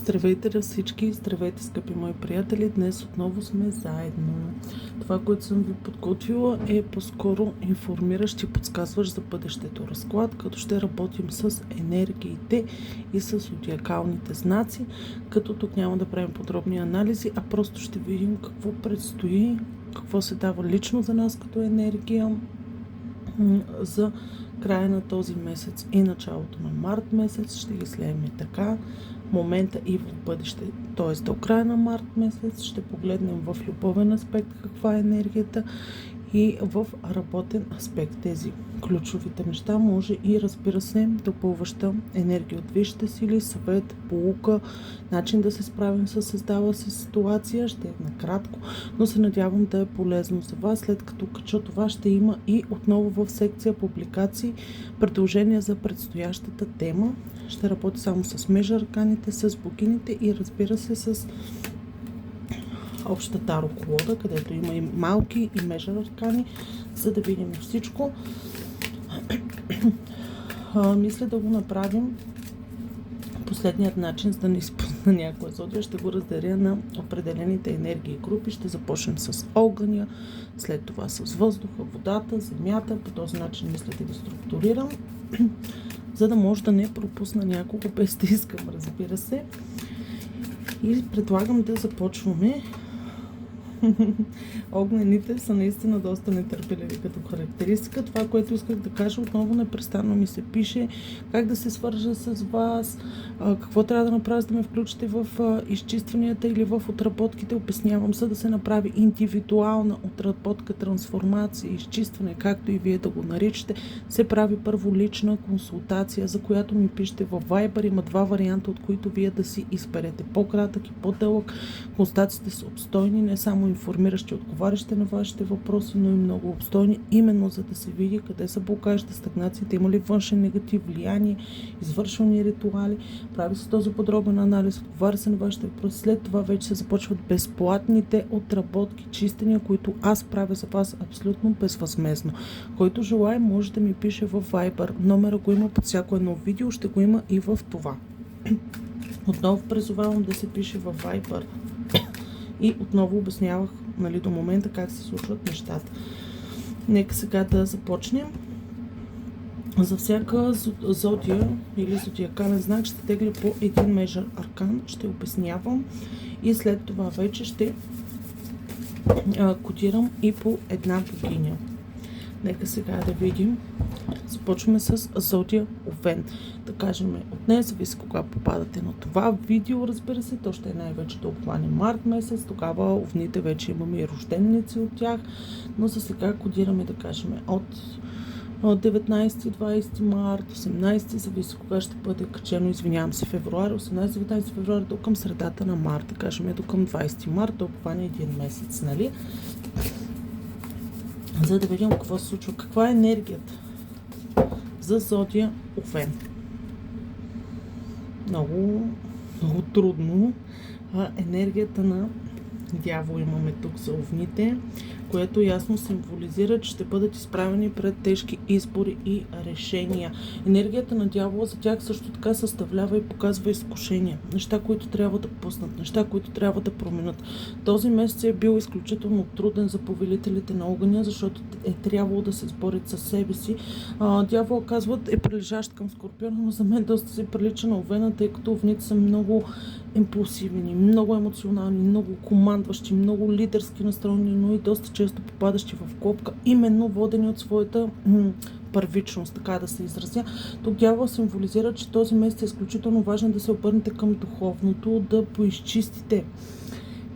Здравейте на всички, здравейте, скъпи мои приятели! Днес отново сме заедно. Това, което съм ви подготвила, е по-скоро информиращ и подсказващ за бъдещето разклад, като ще работим с енергиите и с зодиакалните знаци, като тук няма да правим подробни анализи, а просто ще видим какво предстои, какво се дава лично за нас като енергия за края на този месец и началото на март месец. Ще ги слеем и така момента и в бъдеще, т.е. до края на март месец ще погледнем в любовен аспект каква е енергията и в работен аспект. Тези ключовите неща може и, разбира се, допълваща енергия от висшите сили, съвет, поука, начин да се справим с създала се ситуация. Ще е накратко, но се надявам да е полезно за вас. След като кача това, ще има и отново в секция публикации предложения за предстоящата тема. Ще работя само с межарканите, с богините и, разбира се, с обща таро колода, където има и малки и межаркани, за да видим всичко. Мисля да го направим последният начин, за да не изпусна някоя зодия. Ще го разделя на определените енергии и групи. Ще започнем с огъня, след това с въздуха, водата, земята. По този начин мисля да ги структурирам, за да може да не пропусна някого, без да искам, разбира се. И предлагам да започваме. Огнените са наистина доста нетърпеливи като характеристика. Това, което исках да кажа, отново непрестанно ми се пише как да се свържа с вас, какво трябва да направя, за да ме включите в изчистванията или в отработките. Обяснявам, за да се направи индивидуална отработка, трансформация, изчистване, както и вие да го наричате. Се прави първо лична консултация, за която ми пишете във Viber. Има два варианта, от които вие да си изберете по-кратък и по-дълъг. Консултациите са обстойни, не само информиращи, отговарящи на вашите въпроси, но и много обстойни, именно за да се види къде са блокажите, стагнациите, има ли външен негатив, влияние, извършвани ритуали. Прави се този подробен анализ, отговаря се на вашите въпроси. След това вече се започват безплатните отработки, чистения, които аз правя за вас абсолютно безвъзмездно. Който желае, може да ми пише в Viber. Номера го има под всяко едно видео, ще го има и в това. Отново призовавам да се пише в Viber. И отново обяснявах, до момента как се случват нещата. Нека сега да започнем. За всяка зодия или зодиакален знак ще тегля по един межър аркан, ще обяснявам и след това вече ще кодирам и по една богиня. Нека сега да видим. Започваме с зодия Овен. Да кажем, от нея зависи кога попадате на това видео, разбира се, то ще е най-вече да обхване март месец, тогава овните вече имаме и рожденици от тях, но за сега кодираме, да кажем, от 19-20 март, 18, зависи кога ще бъде качено, извинявам се, февруари, 18-19 февруари до към средата на март, да кажем до към 20 март, да обхване един месец, нали? За да видим какво се случва. Каква е енергията за зодия Овен? Много трудно. Енергията на дявол имаме тук за овните, което ясно символизира, че ще бъдат изправени пред тежки избори и решения. Енергията на дявола за тях също така съставлява и показва изкушения. Неща, които трябва да пуснат, неща, които трябва да променят. Този месец е бил изключително труден за повелителите на огъня, защото е трябвало да се сборят със себе си. Дявола, казват, е прилежащ към Скорпиона, но за мен доста се прилича на Овена, тъй като овните са много импулсивни, много емоционални, много командващи, много лидерски настроени, но и доста често попадащи в клопка, именно водени от своята първичност, така да се изразя. Тук дявол символизира, че този месец е изключително важен да се обърнете към духовното, да поизчистите,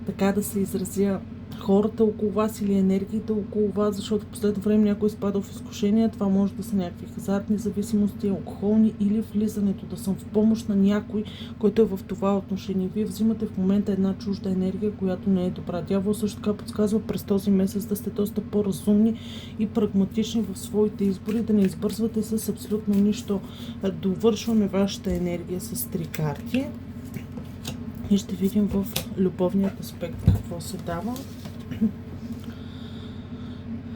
така да се изразя, хората около вас или енергиите около вас, защото в последно време някой изпада в изкушение. Това може да са някакви хазартни зависимости, алкохолни или влизането, да съм в помощ на някой, който е в това отношение. Вие взимате в момента една чужда енергия, която не е добра. Дявол също така подсказва през този месец да сте доста по-разумни и прагматични в своите избори, да не избързвате с абсолютно нищо. Довършваме вашата енергия с 3 карти. И ще видим в любовният аспект какво се дава.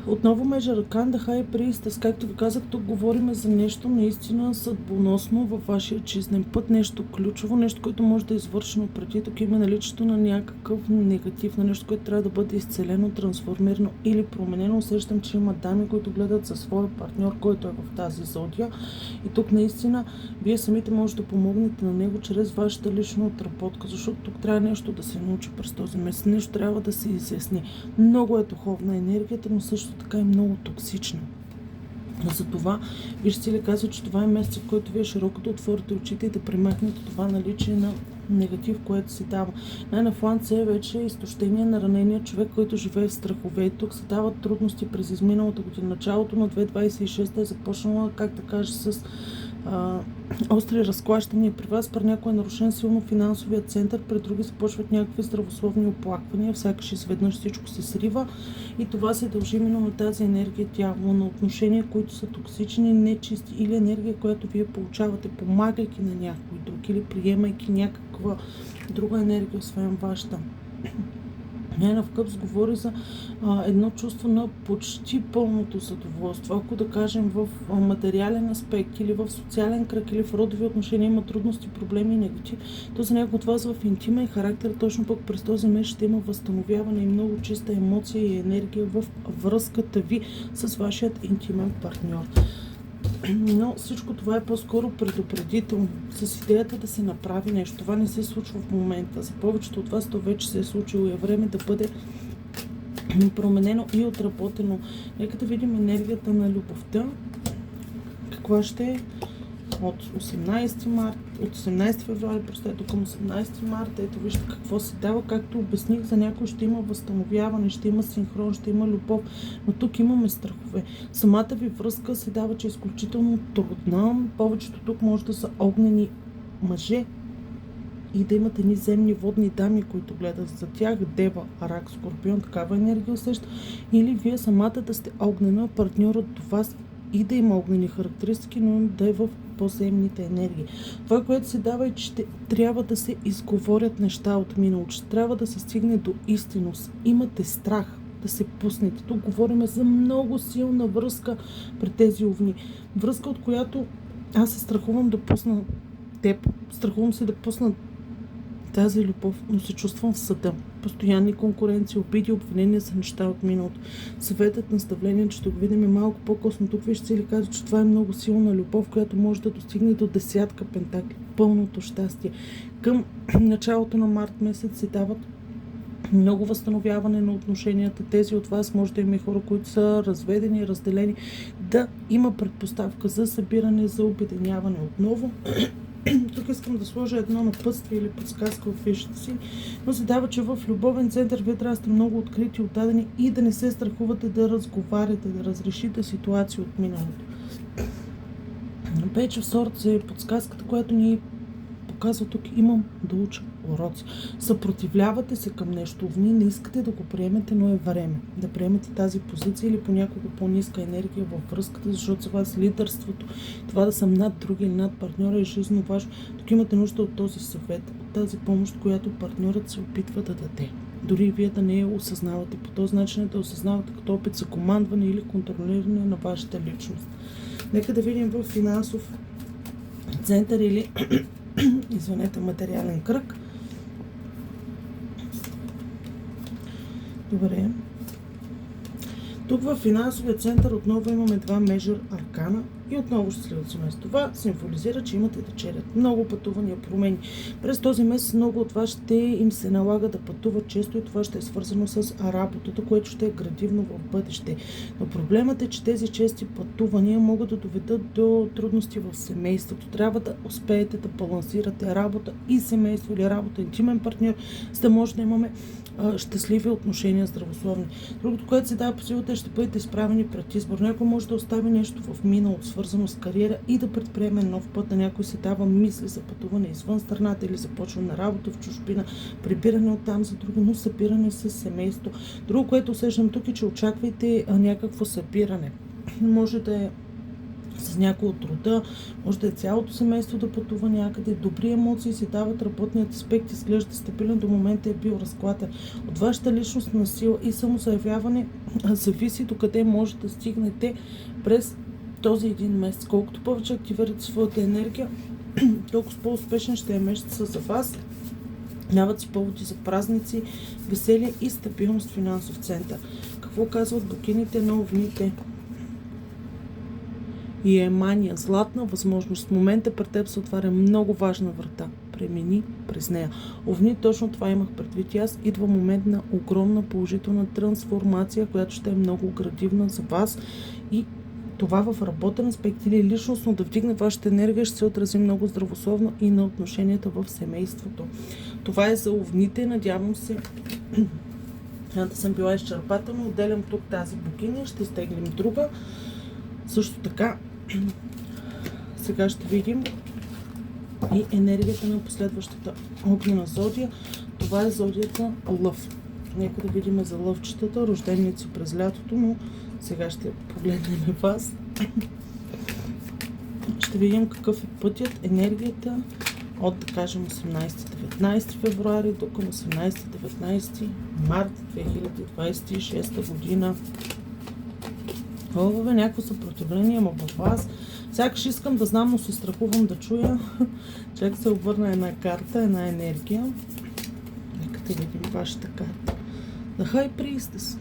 Отново Major Arcana, The High Priestess, както ви казах, тук говорим за нещо наистина съдбоносно във вашия жизнен път, нещо ключово, нещо, което може да е извършено преди. Тук има наличието на някакъв негатив, на нещо, което трябва да бъде изцелено, трансформирано или променено. Усещам, че има дами, които гледат за своя партньор, който е в тази зодия. И тук наистина вие самите може да помогнете на него чрез вашата лична отработка, защото тук трябва нещо да се научи през този месец, нещо трябва да се изясни. Много е духовна енергията, но също така е много токсична. Затова вижте ли казва, че това е месец, в който вие широко да отворите очите и да премахнете това наличие на негатив, което си дава. На фланца е вече изтощение на ранения човек, който живее в страхове. И тук се дават трудности през изминалата година. Началото на 2026 е започнала, как да кажа, с остри разклащания при вас, при някой е нарушен силно финансовия център, при други започват някакви здравословни оплаквания, сякаш изведнъж всичко се срива и това се дължи именно на тази енергия дявола, на отношения, които са токсични, нечисти или енергия, която вие получавате, помагайки на някой друг или приемайки някаква друга енергия, освен вашата. Нейна в Къпс говори за едно чувство на почти пълното задоволство. Ако да кажем в материален аспект или в социален кръг или в родови отношения има трудности, проблеми и негатив, то за някой от вас в интимен характер точно пък през този месец ще има възстановяване и много чиста емоция и енергия в връзката ви с вашият интимен партньор. Но всичко това е по-скоро предупредително, с идеята да се направи нещо. Това не се случва в момента. За повечето от вас то вече се е случило и е време да бъде променено и отработено. Нека да видим енергията на любовта. Каква ще е от 18 февруари, простете, към 18 марта. Ето вижте какво се дава. Както обясних, за някой ще има възстановяване, ще има синхрон, ще има любов, но тук имаме страхове. Самата ви връзка се дава, че е изключително трудна. Повечето тук може да са огнени мъже и да имате едни земни водни дами, които гледат за тях, Дева, Рак, Скорпион, такава енергия усеща. Или вие самата да сте огнена, партньорът до вас и да има огнени характеристики, но да е в по-земните енергии. Това, което се дава е, че трябва да се изговорят неща от минало, че трябва да се стигне до истинност. Имате страх да се пуснете. Тук говорим за много силна връзка при тези овни. Връзка, от която аз се страхувам да пусна теб, страхувам се да пусна тази любов, но се чувствам в съда. Постоянни конкуренции, обиди, обвинения са неща от миналото. Съветът, наставление, че ще го видим малко по-късно. Тук вижте ли казва, че това е много силна любов, която може да достигне до 10 пентакли. Пълното щастие. Към началото на март месец се дават много възстановяване на отношенията. Тези от вас може да има и хора, които са разведени, разделени, да има предпоставка за събиране, за обединяване отново. Тук искам да сложа едно напътствие или подсказка от фишата си, но се дава, че в любовен център вие трябва да сте много открити, отдадени и да не се страхувате да разговаряте, да разрешите ситуации от миналото. Page of Swords е подсказката, която ни показва тук: имам да уча уроци. Съпротивлявате се към нещо, вие не искате да го приемете, но е време да приемете тази позиция или понякога по-ниска енергия във връзката, защото за вас лидерството, това да съм над други или над партньора е жизненно важно. Тук имате нужда от този съвет, от тази помощ, която партньорът се опитва да даде. Дори вие да не я осъзнавате. По този начин да осъзнавате като опит за командване или контролиране на вашата личност. Нека да видим в финансов център или материален кръг. Добре. Тук в финансовия център отново имаме два Major Arcana и отново ще следват семейство. Това символизира, че имате да черят много пътувания, промени. През този месец много от вас ще им се налага да пътуват често и това ще е свързано с работата, което ще е градивно в бъдеще. Но проблемът е, че тези чести пътувания могат да доведат до трудности в семейството. Трябва да успеете да балансирате работа и семейство или работа, интимен партньор, за да може да имаме щастливи отношения, здравословни. Другото, което се дава по силата, ще бъдете изправени пред избор. Някой може да остави нещо в миналото, свързано с кариера и да предприеме нов път. На някой се дава мисли за пътуване извън страната или започва на работа в чужбина, прибиране оттам за друго, но събиране с семейство. Друго, което усещам тук е, че очаквайте някакво събиране. Може да е с някой от рода, може да е цялото семейство да пътува някъде, добри емоции си дават, работният аспект изглежда стабилен, до момента е бил разклатен. От вашата личностна сила и самозаявяване зависи до къде може да стигнете през този един месец. Колкото повече активирате своята енергия, толкова по-успешен ще е месеца за вас. Дават си поводи за празници, веселие и стабилност в финансов център. Какво казват богините на Овните? И е мания, златна възможност. В момента пред теб се отваря много важна врата. Премини през нея. Овни, точно това имах предвид и аз. Идва момент на огромна положителна трансформация, която ще е много градивна за вас и това в работен аспект или личностно да вдигне вашата енергия ще се отрази много здравословно и на отношенията в семейството. Това е за Овните. Надявам се да съм била изчерпателна. Отделям тук тази богиня, ще изтеглим друга. Също така, сега ще видим и енергията на последващата огнена зодия. Това е зодията Лъв. Нека да видим за лъвчетата, рожденици през лятото, но сега ще погледнем вас. Ще видим какъв е пътят, енергията от, да кажем, 18-19 февруари до към 18-19 март 2026 година. О, някакво съпротивление има във вас. Сякаш искам да знам, но се страхувам да чуя. Чак се обърна една карта, една енергия. Нека да видим вашата карта. The High Priestess.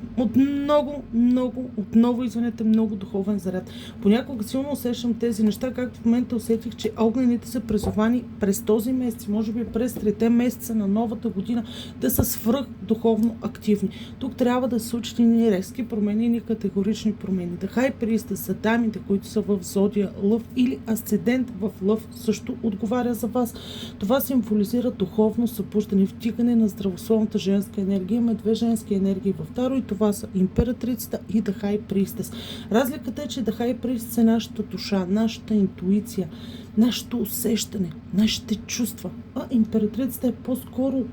Отново, извинете, много духовен заряд. Понякога силно усещам тези неща, както в момента усетих, че огнените са призовани през този месец, може би през 3 месеца на новата година, да са свръх духовно активни. Тук трябва да се случат и ни резки промени, ни категорични промени. The High Priestess са дамите, които са в зодия Лъв или асцендент в Лъв, също отговаря за вас. Това символизира духовно събуждане, втигане на здравословната женска енергия. Има две женски енергии в Таро и това са императрицата и The High Priestess. Разликата е, че The High Priestess е нашата душа, нашата интуиция, нашето усещане, нашите чувства. А императрицата е по-скоро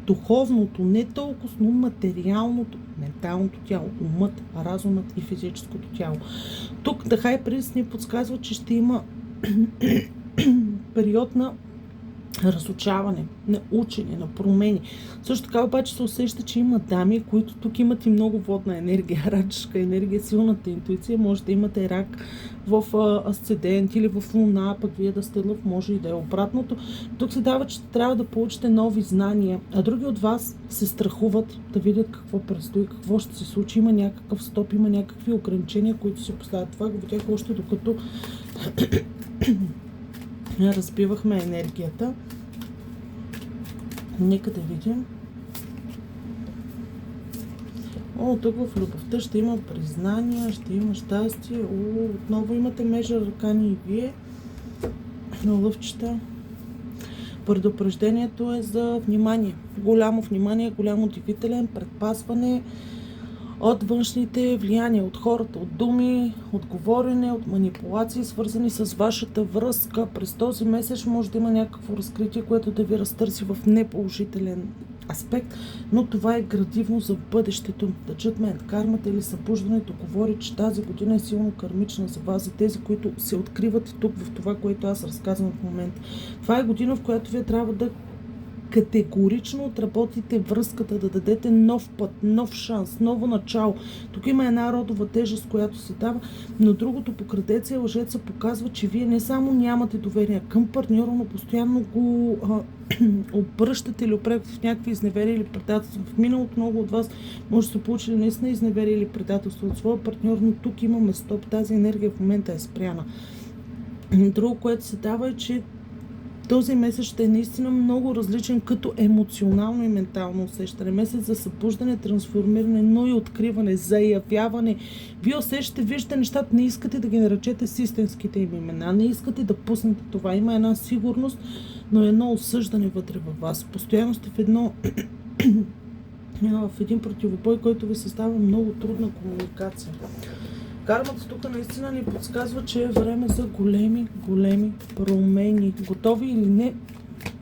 духовното, не толкова, но материалното, менталното тяло, умът, разумът и физическото тяло. Тук The High Priestess ни подсказва, че ще има период на разучаване, на учене, на промени. Също така обаче се усеща, че има дами, които тук имат и много водна енергия, рачешка енергия, силната интуиция. Може да имате рак в асцендент или в луна, пък вие да сте Лъв, може и да е обратното. Тук се дава, че трябва да получите нови знания, а други от вас се страхуват да видят какво предстои, какво ще се случи. Има някакъв стоп, има някакви ограничения, които се поставят. Това го видях още докато разбивахме енергията. Нека да видим. Тук в любовта ще има признания, ще има щастие. Отново имате межа ръкани и вие на лъвчета. Предупреждението е за внимание. Голямо внимание, голям удивителен, предпазване от външните влияния, от хората, от думи, от говорене, от манипулации, свързани с вашата връзка. През този месец може да има някакво разкритие, което да ви разтърси в неположителен аспект, но това е градивно за бъдещето. Да Judgment, кармата или събуждането говори, че тази година е силно кармична за вас, за тези, които се откриват тук в това, което аз разказвам в момента. Това е година, в която вие трябва да категорично отработите връзката, да дадете нов път, нов шанс, ново начало. Тук има една родова тежест, която се дава, но другото по Крадеца и Лъжеца показва, че вие не само нямате доверие към партньора, но постоянно го обръщате или опреквате в някакви изневерия или предателства. В миналото много от вас може да са получили наистина изневерия или предателство от своя партньор, но тук имаме стоп. Тази енергия в момента е спряна. Друго, което се дава е, че този месец ще е наистина много различен като емоционално и ментално усещане. Месец за събуждане, трансформиране, но и откриване, заявяване. Вие усещате, виждате нещата, не искате да ги наречете с истинските им имена, не искате да пуснете това. Има една сигурност, но едно осъждане вътре във вас. Постоянно сте в един противобой, който ви създава много трудна комуникация. Кармата тук наистина ни подсказва, че е време за големи промени. Готови или не,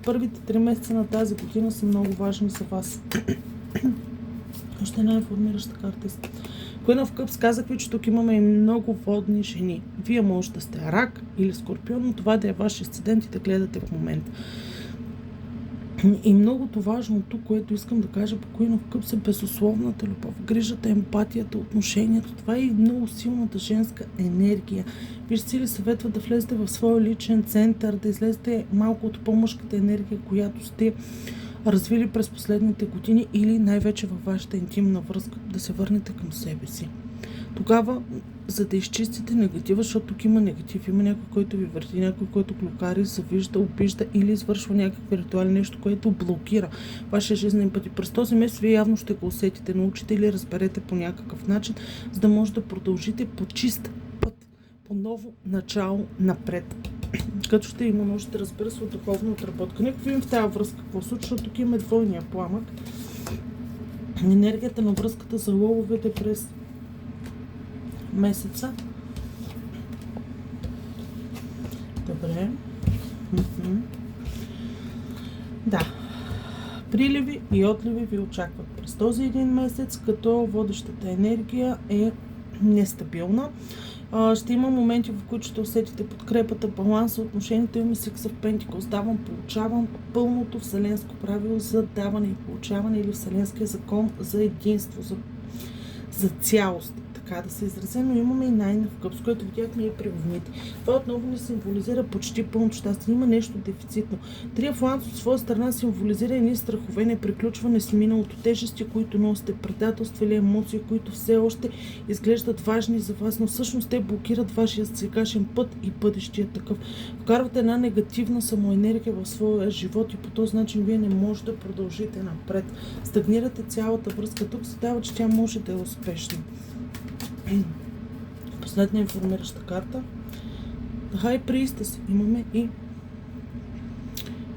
първите 3 месеца на тази година са много важни за вас. Още една информираща карта. Queen of Cups, казах ви, че тук имаме и много водни жени. Вие може да сте рак или скорпион, но това да е ваш асцендент и да гледате в момента. И многото важно тук, което искам да кажа по Queen of Cups, е безусловната любов, грижата, емпатията, отношението. Това е и много силната женска енергия. Вижте ли, съветва да влезете в своя личен център, да излезете малко от по-мъжката енергия, която сте развили през последните години, или най-вече във вашата интимна връзка, да се върнете към себе си. Тогава, за да изчистите негатива, защото тук има негатив, има някой, който ви върти, някой, който клюкари, завижда, обижда или извършва някакви ритуали, нещо, което блокира вашия жизнен път. И през този месец вие явно ще го усетите, научите или разберете по някакъв начин, за да може да продължите по чист път, по ново начало напред. Като ще има нужда, разбира се, от духовна отработка. Нека видим в тази връзка какво случва. Тук има двойния пламък. Енергията на връзката за лъвовете през месеца. Добре. Да. Приливи и отливи ви очакват през този един месец, като водещата енергия е нестабилна. Ще има моменти, в които ще усетите подкрепата, баланса, отношението. Има Six of Pentacles. Давам, получавам, пълното вселенско правило за даване и получаване, или вселенския закон за единство, за цялост, така да се изразя, но имаме и Nine of Cups, което видяхме и при Овните. Това отново ни символизира почти пълното щастие. Има нещо дефицитно. Триафлант от своя страна символизира едни страхове, неприключване с миналото, тежести, които носите, предателства или емоции, които все още изглеждат важни за вас, но всъщност те блокират вашия сегашен път и бъдещия такъв. Вкарвате една негативна самоенергия в своя живот и по този начин вие не можете да продължите напред. Стагнирате цялата връзка. Тук се дава, че тя може да е успешна. Последна информираща карта. The High Priestess. Имаме и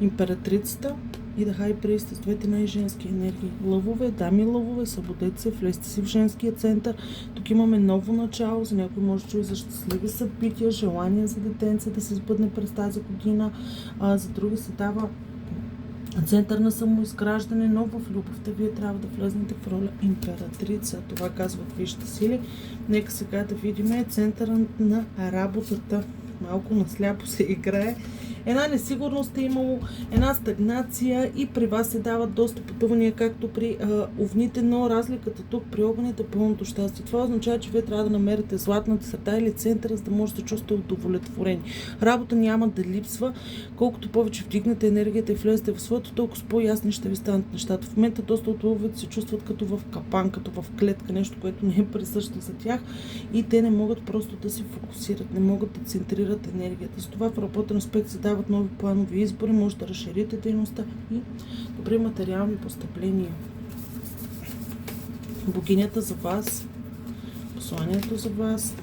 императрицата и The High Priestess. Двете най-женски енергии. Лъвове, дами лъвове, събудете се, влезте си в женския център. Тук имаме ново начало. За някой може да чуе за щастливи събития, желание за детенце да се сбъдне през тази година. За други се дава център на самоизграждане, но в любовта вие трябва да влезнете в роля императрица. Това казват висшите сили. Нека сега да видим центъра на работата. Малко насляпо се играе. Една несигурност е имало, една стагнация и при вас се дават доста пътувания, както при овните, но разликата тук при огънята е пълното щастие. Това означава, че вие трябва да намерите златната среда или центъра, за да можете да чувствате удовлетворени. Работа няма да липсва. Колкото повече вдигнете енергията и влезете в своето, толкова по-ясни ще ви станат нещата. В момента доста от лъвовете се чувстват като в капан, като в клетка, нещо, което не е присъщо за тях и те не могат просто да се фокусират, не могат да центрират енергията. С това в работен аспект се дават нови планови избори, може да разширите дейността и добри материални постъпления. Богинята за вас, посланието за вас,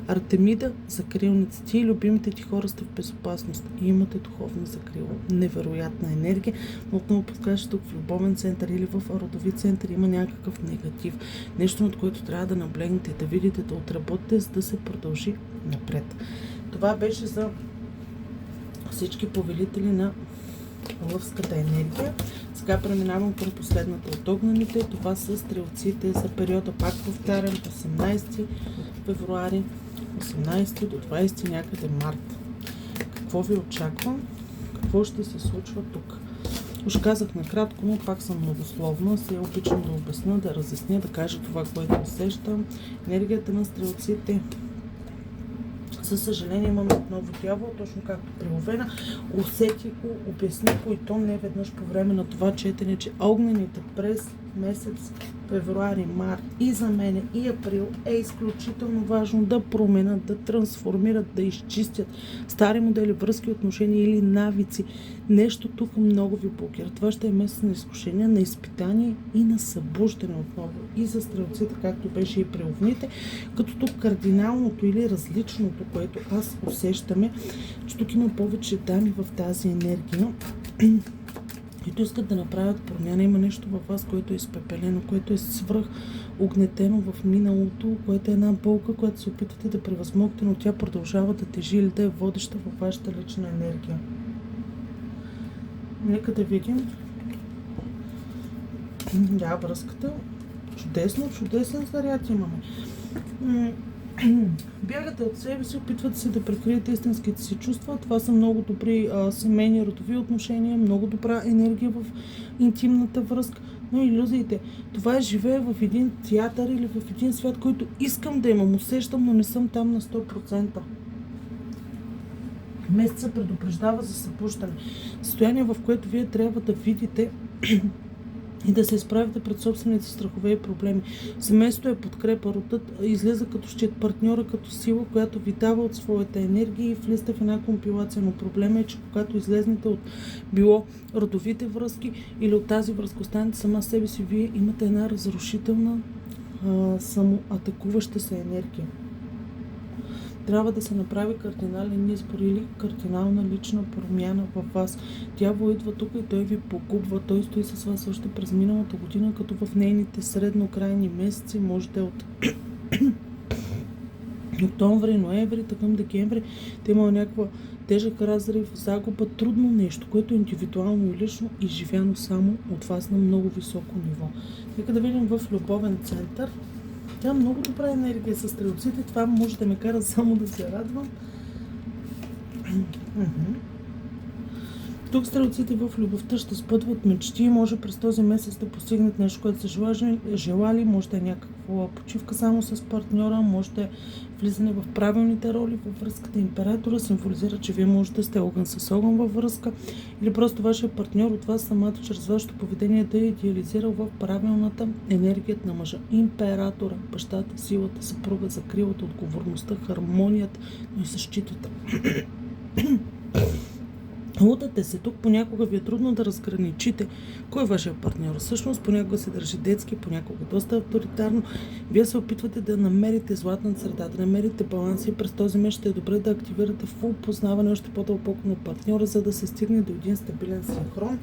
Артемида, закрилниците и любимите ти хора сте в безопасност и имате духовна закрила. Невероятна енергия, но отново подскажа, тук в любовен център или в родови център има някакъв негатив. Нещо, над което трябва да наблегнете, да видите, да отработите, за да се продължи напред. Това беше за всички повелители на лъвската енергия. Сега преминавам към последната от огнените. Това са стрелците за периода, пак повтарям, 18 февруари, 18 до 20 някъде март. Какво ви очаква? Какво ще се случва тук? Уж казах накратко, но пак съм многословна. Се обичам да обясня, да разясня, да кажа това, което усещам. Енергията на стрелците. За съжаление имаме отново дявол, точно както при Овена. Усети го, обясни го и то не веднъж по време на това четене, че огнените през месец февруари, март и за мене и април е изключително важно да променят, да трансформират, да изчистят стари модели, връзки, отношения или навици. Нещо тук много ви блокира. Това ще е месец на изкушение, на изпитание и на събуждане отново. И за стрелците, както беше и при овните, като тук кардиналното или различното, което аз усещаме, че тук има повече дами в тази енергия, които искат да направят промяна. Има нещо във вас, което е изпепелено, което е свръх огнетено в миналото, което е една болка, която се опитвате да превъзмогнете, но тя продължава да тежи или да е водеща във вашата лична енергия. Нека да видим. Да, връзката. Чудесно, чудесен заряд имаме. Бягате от себе си, опитвате се да прикриете истинските си чувства. Това са много добри семейни родови отношения, много добра енергия в интимната връзка. Но илюзиите, това е живее в един театър или в един свят, който искам да имам, усещам, но не съм там на 100%. Месеца предупреждава за събуждане. Състояние, в което вие трябва да видите и да се изправите пред собствените страхове и проблеми. Семейството е подкрепа, родът излиза като щит, партньора като сила, която ви дава от своята енергия и влизате в една компилация. Но проблема е, че когато излезнете от било родовите връзки или от тази връзка, останете сама себе си, вие имате една разрушителна, самоатакуваща се енергия. Трябва да се направи кардинален избор или кардинална лична промяна във вас. Дявол идва тук и той ви погубва. Той стои с вас още през миналата година, като в нейните среднокрайни месеци, можете от октомври, ноември, към декември, те има някаква тежък разрив, загуба, трудно нещо, което е индивидуално и лично изживяно само от вас на много високо ниво. Нека да видим в любовен център. Тя е много добра енергия с стрелците. Това може да ме кара само да се радвам. Тук стрелците в любовта ще спътват мечти. Може през този месец да постигнат нещо, което са желали. Може да е някаква почивка само с партньора. Може да е влизане в правилните роли във връзката. Императора символизира, че вие можете да сте огън с огън във връзка. Или просто вашия партньор от вас самата, чрез вашето поведение, да е идеализирал в правилната енергията на мъжа. Императора, бащата, силата, съпруга, закрилата, отговорността, хармонията, но и защитата. Лутате се тук, понякога ви е трудно да разграничите кой е вашия партньор. Всъщност понякога се държи детски, понякога доста авторитарно. Вие се опитвате да намерите златна среда, да намерите баланс и през този месец ще е добре да активирате фул познаване още по-дълбоко на партньора, за да се стигне до един стабилен синхрон.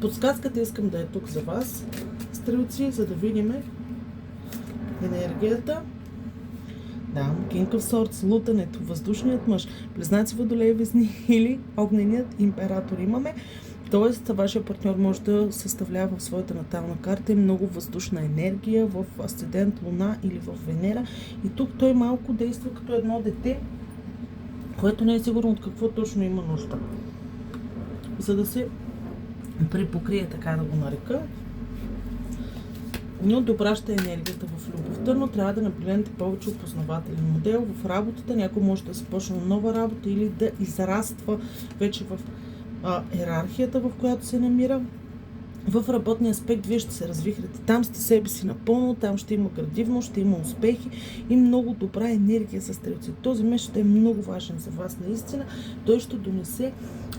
Подсказката искам да е тук за вас, стрелци, за да видим енергията. Да, King of Swords, лутането, въздушният мъж, близнаци, водолей, везни или огненият император имаме. Тоест, вашия партньор може да съставлява в своята натална карта и много въздушна енергия в асцендент, луна или в Венера. И тук той малко действа като едно дете, което не е сигурно от какво точно има нужда. За да се припокрие, така да го нарека. Но добра ще е енергията в любовта, но трябва да наблюдате повече опознавателен модел в работата. Някой може да започне нова работа или да израства вече в йерархията, в която се намира. В работния аспект вие ще се развихрете. Там сте себе си напълно, там ще има градивност, ще има успехи и много добра енергия за стрелци. Този месец ще е много важен за вас наистина. Той ще донесе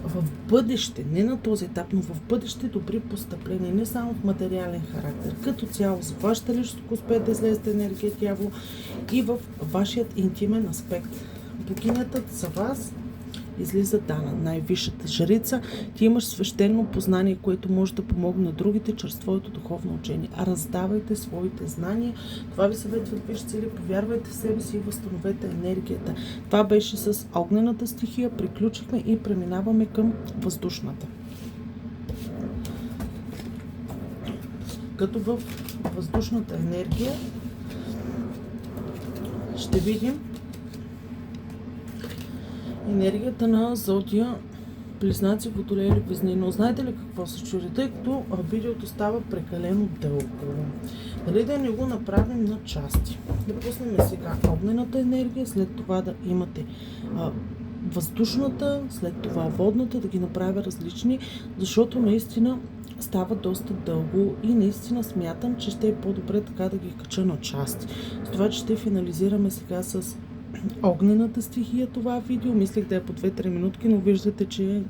в бъдеще, не на този етап, но в бъдеще добри постъпления, не само в материален характер. Като цяло за вашата личност, ако успеете да излезете енергия дявол и в вашият интимен аспект. Богинята за вас излиза Дана, най-висшата жрица. Ти имаш свещено познание, което може да помогне на другите чрез твоето духовно учение. Раздавайте своите знания. Това ви съветват висши цели. Повярвайте в себе си и възстановете енергията. Това беше с огнената стихия. Приключихме и преминаваме към въздушната. Като в въздушната енергия ще видим енергията на зодия Близнаци, Водолей или Везни. Но знаете ли какво се чуди? Тъй като видеото става прекалено дълго. Дали да не го направим на части? Да пуснем сега огнената енергия, след това да имате въздушната, след това водната, да ги направя различни, защото наистина става доста дълго и наистина смятам, че ще е по-добре така да ги кача на части. С това, че ще финализираме сега с огнената стихия това видео. Мислех да е по 2-3 минутки, но виждате, че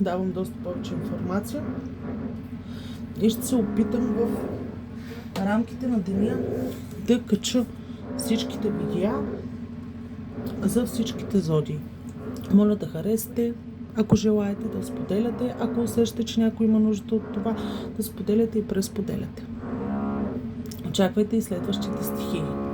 давам доста повече информация. И ще се опитам в рамките на деня да кача всичките видеа за всичките зодии. Моля да харесате, ако желаете да споделяте, ако усещате, че някой има нужда от това, да споделяте и пресподеляте. Очаквайте и следващите стихии.